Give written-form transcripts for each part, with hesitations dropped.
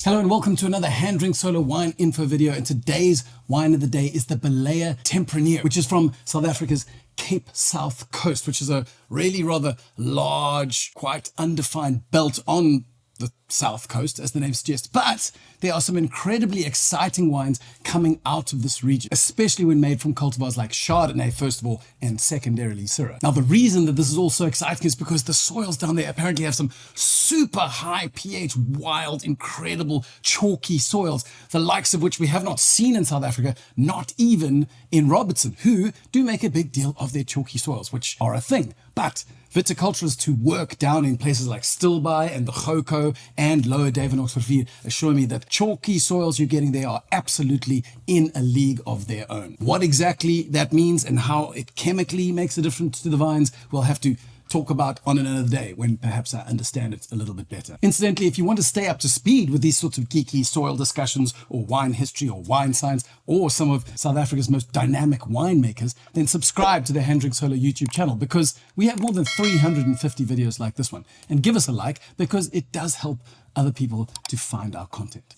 Hello and welcome to another Hand Drink Solo wine info video, and today's wine of the day is the Baleia Tempranillo, which is from South Africa's Cape South Coast, which is a really rather large, quite undefined belt on the south coast, as the name suggests. But there are some incredibly exciting wines coming out of this region, especially when made from cultivars like Chardonnay, first of all, and secondarily Syrah. Now, the reason that this is all so exciting is because the soils down there apparently have some super high pH, wild, incredible, chalky soils, the likes of which we have not seen in South Africa, not even in Robertson, who do make a big deal of their chalky soils, which are a thing. But viticulturists who work down in places like Stilbaai and the Goko and Lower Davenox assure me that chalky soils you're getting there are absolutely in a league of their own. What exactly that means and how it chemically makes a difference to the vines, we'll have to talk about on another day when perhaps I understand it a little bit better. Incidentally, if you want to stay up to speed with these sorts of geeky soil discussions or wine history or wine science or some of South Africa's most dynamic winemakers, then subscribe to the Hand Drink Solo YouTube channel, because we have more than 350 videos like this one. And give us a like, because it does help other people to find our content.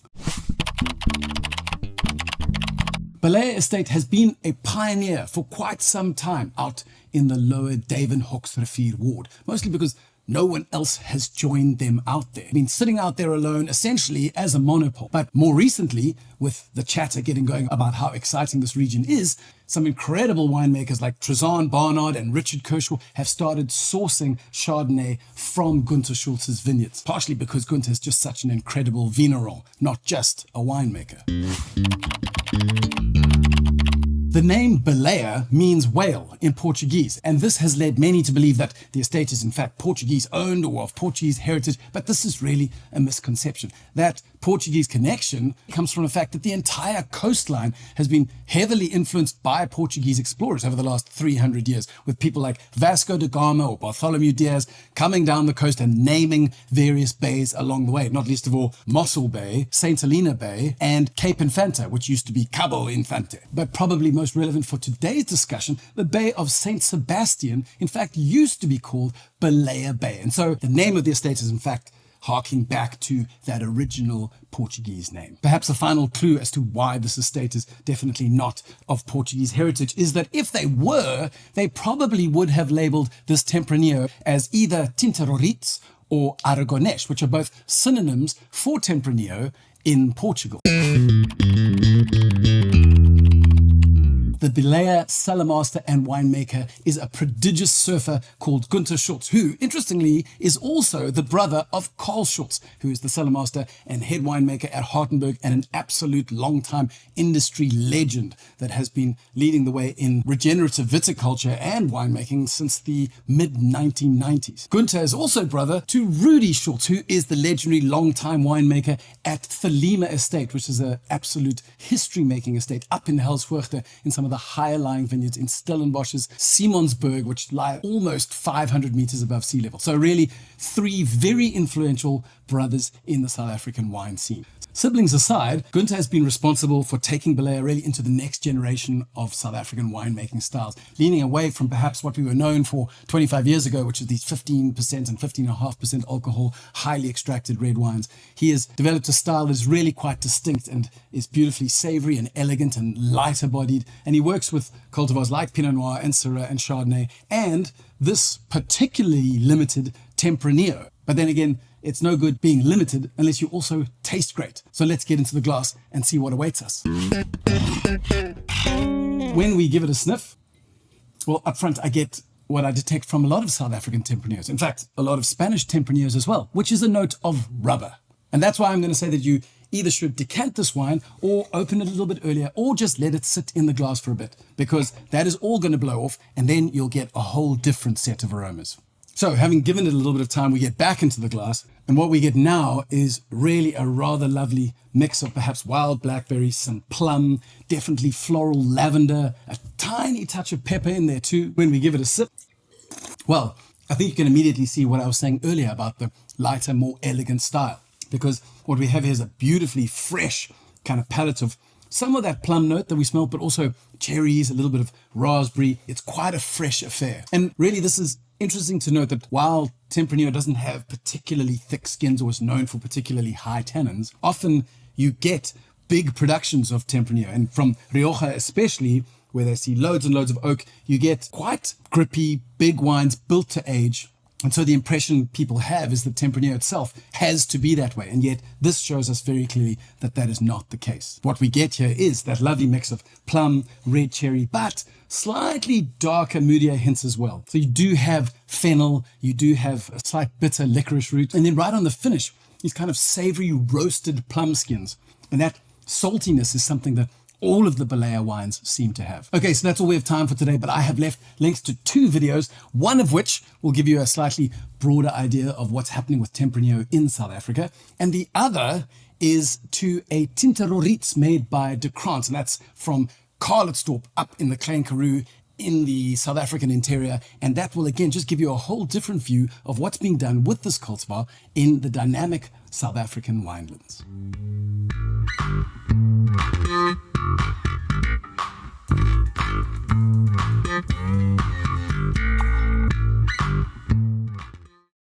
Baleia Estate has been a pioneer for quite some time out in the Lower Davenox ward, mostly because no one else has joined them out there. Been sitting out there alone, essentially as a monopole. But more recently, with the chatter getting going about how exciting this region is, some incredible winemakers like Trizan Barnard and Richard Kershaw have started sourcing Chardonnay from Gunther Schulz's vineyards, partially because Gunther is just such an incredible vigneron, not just a winemaker. The name Baleia means whale in Portuguese, and this has led many to believe that the estate is in fact Portuguese owned or of Portuguese heritage, but this is really a misconception. That Portuguese connection comes from the fact that the entire coastline has been heavily influenced by Portuguese explorers over the last 300 years, with people like Vasco da Gama or Bartholomew Diaz coming down the coast and naming various bays along the way, not least of all Mossel Bay, St. Helena Bay, and Cape Infanta, which used to be Cabo Infante. But probably most relevant for today's discussion, the Bay of St. Sebastian, in fact, used to be called Baleia Bay. And so the name of the estate is, in fact, harking back to that original Portuguese name. Perhaps a final clue as to why this estate is definitely not of Portuguese heritage is that if they were, they probably would have labeled this Tempranillo as either Tinta Roriz or Aragonês, which are both synonyms for Tempranillo in Portugal. The Baleia cellar master and winemaker is a prodigious surfer called Gunther Schulz, who, interestingly, is also the brother of Carl Schulz, who is the cellar master and head winemaker at Hartenberg and an absolute long-time industry legend that has been leading the way in regenerative viticulture and winemaking since the mid-1990s. Gunther is also brother to Rudi Schulz, who is the legendary long-time winemaker at Thelema Estate, which is an absolute history-making estate up in Helsvoogte in some of the higher lying vineyards in Stellenbosch's Simonsberg, which lie almost 500 meters above sea level. So really, three very influential brothers in the South African wine scene. Siblings aside, Gunther has been responsible for taking Baleia really into the next generation of South African winemaking styles, leaning away from perhaps what we were known for 25 years ago, which is these 15% and 15.5% alcohol, highly extracted red wines. He has developed a style that is really quite distinct and is beautifully savory and elegant and lighter bodied. And he works with cultivars like Pinot Noir and Syrah and Chardonnay, and this particularly limited Tempranillo. But then again, it's no good being limited unless you also taste great. So let's get into the glass and see what awaits us. When we give it a sniff, well, up front, I get what I detect from a lot of South African Tempranillos. In fact, a lot of Spanish Tempranillos as well, which is a note of rubber. And that's why I'm going to say that you either should decant this wine or open it a little bit earlier, or just let it sit in the glass for a bit, because that is all going to blow off and then you'll get a whole different set of aromas. So having given it a little bit of time, we get back into the glass, and what we get now is really a rather lovely mix of perhaps wild blackberries, some plum, definitely floral lavender, a tiny touch of pepper in there too. When we give it a sip, well, I think you can immediately see what I was saying earlier about the lighter, more elegant style, because what we have here is a beautifully fresh kind of palette of some of that plum note that we smelled, but also cherries, a little bit of raspberry. It's quite a fresh affair. And really, this is interesting to note that while Tempranillo doesn't have particularly thick skins or is known for particularly high tannins, often you get big productions of Tempranillo. And from Rioja especially, where they see loads and loads of oak, you get quite grippy, big wines built to age. And so the impression people have is that Tempranillo itself has to be that way. And yet this shows us very clearly that that is not the case. What we get here is that lovely mix of plum, red cherry, but slightly darker, moodier hints as well. So you do have fennel, you do have a slight bitter licorice root. And then right on the finish, these kind of savory roasted plum skins. And that saltiness is something that all of the Baleia wines seem to have. Okay, so that's all we have time for today, but I have left links to 2 videos, one of which will give you a slightly broader idea of what's happening with Tempranillo in South Africa, and the other is to a Tinteroritz made by De Krantz, and that's from Carletstorp up in the Klein Karoo in the South African interior, and that will again just give you a whole different view of what's being done with this cultivar in the dynamic South African winelands.